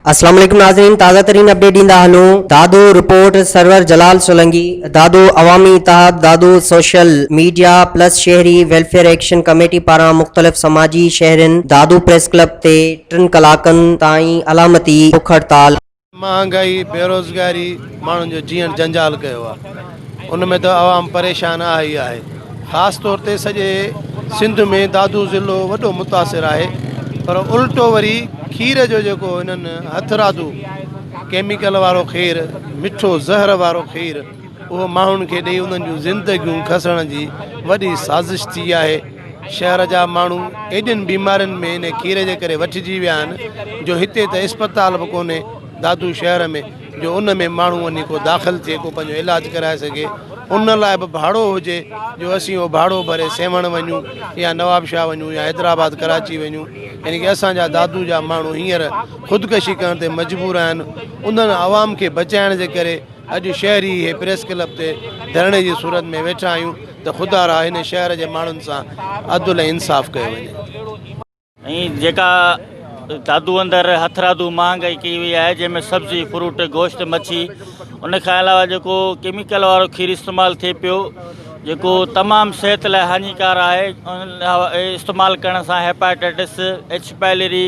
अस्सलाम वालेकुम नाज़रीन, ताज़ा तरीन अपडेट ॾींदा हलूं। दादू रिपोर्ट सर्वर जलाल सोलंकी, दादू अवामी इत्तेहाद, दादू सोशल मीडिया प्लस शहरी वेलफेयर एक्शन कमेटी पारां मुख़्तलिफ़ समाजी शहरनि दादू प्रेस क्लब ते 3 कलाकनि ताईं अलामती भुख हड़ताल। महंगाई बेरोज़गारी माण्हुनि जो जीअण जंजाल कयो आहे, उन में त आवाम परेशान आहे ई आहे। ख़ासि तौर ते सॼे सिंध में दादू ज़िलो वॾो मुतासिर आहे, पर उल्टो वरी खीर जो जेको हिननि हथरादू केमिकल वारो खीर, मिठो ज़हर वारो खीर, उहो माण्हुनि खे ॾेई उन्हनि जूं ज़िंदगियूं खसण जी वॾी साज़िश थी आहे। शहर जा माण्हू एॾियुनि बीमारियुनि में इन खीर जे करे वठिजी विया आहिनि जो हिते त इस्पताल बि कोन्हे दादू शहर में जो उन में माण्हू वञी को दाख़िल थिए, को पंहिंजो इलाजु कराए सघे। उन लाइ बि भाड़ो हुजे जो असीं उहो भाड़ो भरे सेवण वञूं या नवाबशाह वञूं या हैदराबाद कराची वञूं। यानी कि असांजा दादू जा माण्हू हींअर ख़ुदकशी करण ते मजबूर आहिनि। उन्हनि आवाम खे बचाइण जे करे अॼु शहरी इहे प्रेस क्लब ते धरणे जी सूरत में वेठा आहियूं त ख़ुदा रा हिन शहर जे माण्हुनि सां अदल इंसाफ़ कयो वञे। ऐं जेका दादू अंदरि हथरादू महांगाई कई वई आहे, जंहिंमें सब्ज़ी फ्रूट गोश्त मच्छी, उन खां अलावा जेको केमिकल वारो खीर इस्तेमालु थिए पियो जेको तमामु सिहत लाइ हानिकार आहे। इस्तेमालु करण सां हेपाटाइटिस, एच पाइलेरी,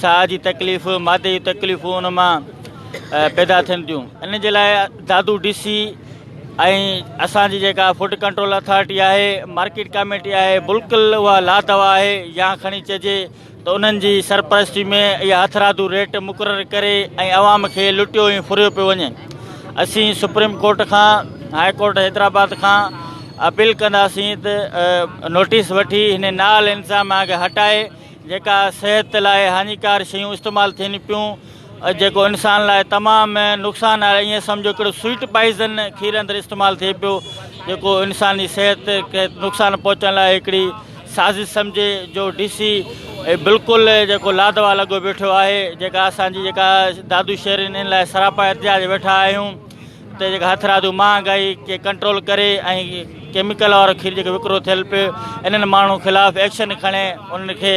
साह जी तकलीफ़, मादे जी तकलीफ़ूं उन मां पैदा थियनि थियूं। इन जे लाइ दादू DC ऐं असांजी जेका फूड कंट्रोल अथॉरिटी आहे, मार्केट कमेटी आहे, बिल्कुलु उहा लादवा आहे या खणी चइजे त उन्हनि जी सरपरस्ती में इहा हथरादू रेट मुक़ररु करे ऐं आवाम खे लुटियो ऐं फुरियो पियो वञे। असीं सुप्रीम कोर्ट खां, हाई कोर्ट हैदराबाद खां अपील कंदासीं त नोटिस वठी हिन नाल इंतिज़ाम खे हटाए जेका सिहत लाइ हानिकार शयूं इस्तेमालु थियनि पियूं, जेको इंसान लाइ तमामु नुक़सानु आहे। ईअं सम्झो हिकिड़ो स्वीट पॉइज़न खीर अंदरि इस्तेमालु थिए पियो जेको इंसानी सिहत खे नुक़सानु पहुचण लाइ हिकिड़ी साज़िश सम्झे जो DC बिल्कुलु जेको लादवा लॻो वेठो आहे। जेका असांजी जेका दादू शहरनि इन लाइ सरापा एहतिजाज वेठा आहियूं त जेका हथरादू महांगाई खे कंट्रोल करे ऐं केमिकल वारो खीर जेको विकिरो थियलु पियो, इन्हनि माण्हू ख़िलाफ़ु एक्शन खणे, उन्हनि खे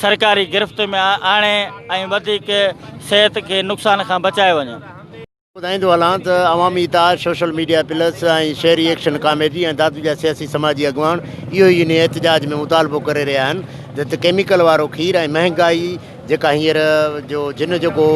सरकारी गिरफ़्त में आणे ऐं वधीक सिहत खे नुक़सान खां बचाए वञे। ॿुधाईंदो हलां त अवामी इत्तेहाद, सोशल मीडिया प्लस ऐं शहरी एक्शन कमेटी ऐं दादू जा सियासी समाजी अॻुवान इहो ई इन एहतिजाज में मुतालबो करे रहिया आहिनि त केमिकल वारो खीर ऐं महांगाई जेका हींअर जो जिन जेको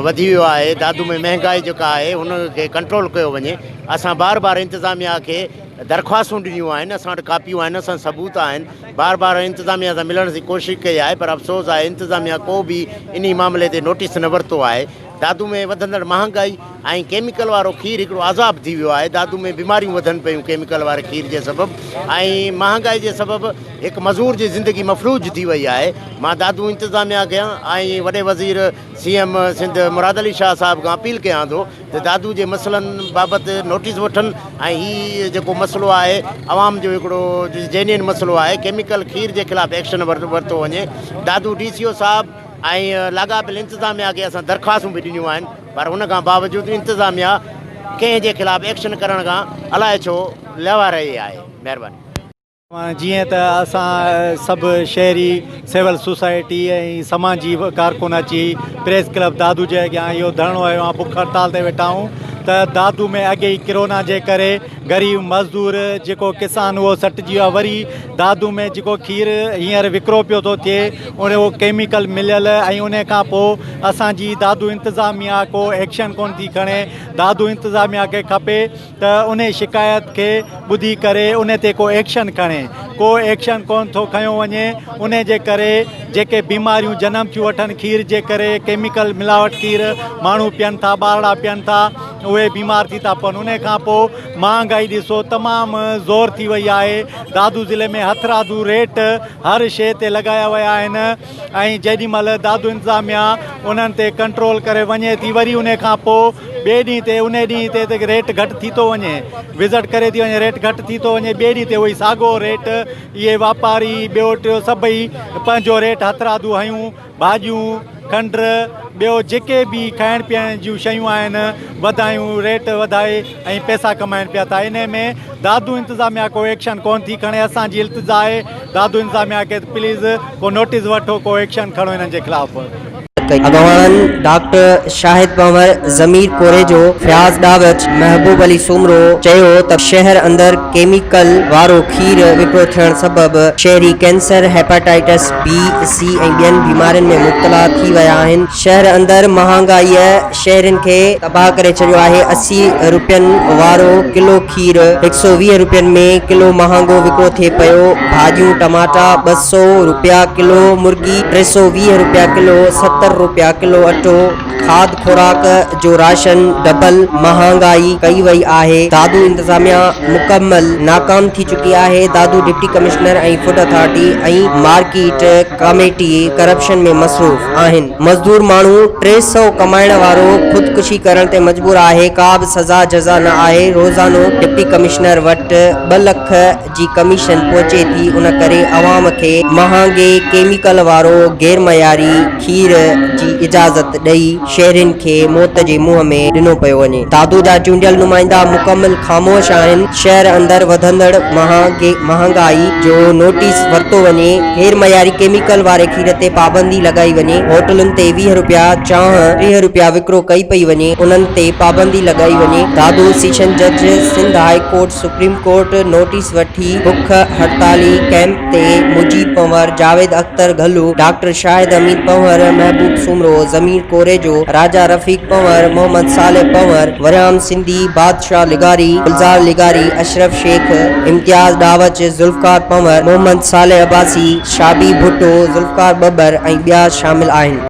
वधी वियो आहे दादू में महांगाई जेका आहे हुनखे कंट्रोल कयो वञे। असां बार बार इंतिज़ामिया खे दरख़्वास्तूं ॾिनियूं आहिनि, असां वटि कापियूं आहिनि, असां सबूत आहिनि, बार बार इंतिज़ामिया सां मिलण जी कोशिशि कई आहे, पर अफ़सोस आहे इंतिज़ामिया को बि इन मामले ते नोटिस न वरितो आहे। दादू में वधंदड़ महांगाई ऐं केमिकल वारो खीर हिकिड़ो अज़ाब थी वियो आहे। दादू में बीमारियूं वधनि पियूं केमिकल वारे खीर जे सबबु ऐं महांगाई जे सबबु हिकु मज़दूर जी ज़िंदगी मफ़लूज थी वई आहे। मां दादू इंतिज़ामिया कयां ऐं वॾे वज़ीर CM सिंध मुराद अली शाह साहिब खां अपील कयां थो त दादू जे मसइलनि बाबति नोटिस वठनि ऐं हीअ जेको मसइलो आहे आवाम जो हिकिड़ो जेन्युइन मसइलो आहे, केमिकल खीर जे ख़िलाफ़ु एक्शन वरितो वञे। दादू DCO साहिबु ऐं लाॻापियल इंतिज़ामिया खे असां दरख़्वास्तूं बि ॾिनियूं आहिनि, पर हुन खां बावजूदि इंतिज़ामिया कंहिं जे ख़िलाफ़ु एक्शन करण खां अलाए छो लवा रही आहे। महिरबानी। जीअं त असां सभु शहरी सिविल सोसाइटी ऐं समाजी कारकुन अची प्रेस क्लब दादू जे अॻियां इहो धरणो आयो आहे, बुख हड़ताल ते वेठा आहियूं त दादू में अॻे ई कोरोना जे करे ग़रीब मज़दूर जेको किसान उहो सटिजी वियो आहे। वरी दादू में जेको खीर हींअर विकिरो पियो थो थिए उहो केमिकल मिलियल ऐं उन खां पोइ असांजी दादू इंतिज़ामिया को एक्शन कोन थी खणे। दादू इंतिज़ामिया खे खपे त उन शिकायत खे ॿुधी करे उन ते को एक्शन खणे, को एक्शन कोन थो खयो वञे। उन जे करे जेके बीमारियूं जनम थियूं वठनि खीर जे करे, केमिकल मिलावट खीर माण्हू पीअनि था, ॿारड़ा पीअनि था, उहे बीमार थी था पवनि। उन खां पोइ महांगाई ॾिसो तमामु ज़ोर थी वई आहे। दादू ज़िले में हथरादू रेट हर शइ ते लॻाया विया आहिनि ऐं जेॾीमहिल दादू इंतिज़ामिया उन्हनि ते कंट्रोल करे वञे थी, वरी उन खां पोइ ॿिए ॾींहं ते उन ॾींहं ते रेट घटि थी थो वञे, विज़िट करे थी वञे, रेट घटि थी थो वञे, ॿिए ॾींहं ते उहो ई साॻियो रेट। इहे वापारी ॿियो टियों सभई पंहिंजो रेट हथरादू हयूं, भाॼियूं, खंड, ॿियो जेके बि खाइण पीअण जूं शयूं आहिनि वधायूं रेट वधाए ऐं पैसा कमाइनि पिया था। इन में दादू इंतिज़ामिया को एक्शन कोन थी खणे। असांजी इल्तिजा आहे दादू इंतिज़ामिया खे प्लीज़ को नोटिस वठो, को एक्शन खणो हिननि जे ख़िलाफ़ु। कई। अॻवान डॉक्टर शाहिद पंवर, ज़मीर कोरेजो, फयाज़ डावच, महबूब अली सुमरो चयो त शहर अंदर केमिकल वारो खीर विकिरो थियण सबबि शहरी कैंसर, हेपेटाइटिस बी, सी ऐं ॿियनि बीमारियुनि में मुब्तला थी विया आहिनि। शहर अंदर महांगाईअ शहरनि खे तबाह करे छॾियो आहे। 80 रुपयनि वारो किलो खीर 120 रुपयनि में किलो महांगो विकिरो थिए पियो। भाॼियूं टमाटा 200 रुपया किलो, मुर्गी 320 रुपया किलो, 70 रुपया किलो अटो। खाद खुराक जो राशन डबल महांगाई कई वई आहे। दादू इंतजामिया मुकम्मल नाकाम थी चुकी आहे। दादू डिप्टी कमिश्नर ऐं फूड अथॉरिटी ऐं मार्केट कमेटी करप्शन में मसरूफ़ आहिनि। मज़दूर माण्हू 300 कमाइण वारो ख़ुदकुशी करण ते मजबूर आहे। का बि सज़ा जज़ा न आहे। रोज़ानो डिप्टी कमिश्नर वटि 2 लख जी कमीशन पहुचे थी। उन करे अवाम खे महांगे केमिकल वारो गैर मयारी खीर जी इजाज़त ॾेई शहरनि खे मौत जे मुंहं में ॾिनो पियो वञे। दादू जा चूंडियल नुमाइंदा मुकम्मल ख़ामोश आहिनि। शहर अंदर वधंदड़ महांगाई जो नोटिस वरितो वञे। गैर मयारी केमिकल वारे खीर ते पाबंदी लॻाई वञे। होटलुनि ते 20 रुपया चांहि 30 रुपया विकिरो कई पई वञे, उन्हनि ते पाबंदी लॻाई वञे। दादू सेशन जज Sindh high court supreme court notice वठी बुख हड़ताली कैंप ते मुजीब पंवर, जावेद अख्तर घल्लू, डॉक्टर शाहिद अमीद पंवर, महबूब सुमरो, ज़मीर कोरेजो, राजा रफीक पंवर, मोहम्मद साले पंवर, वरियाम सिंधी, बादशाह लिगारी, गुलजार लिगारी, अशरफ शेख, इम्तियाज डावच, जुल्फकार पंवर, मोहम्मद साले अब्बासी, शाबी भुट्टो, जुल्फकार बबर ऐं ॿिया शामिल आहिनि।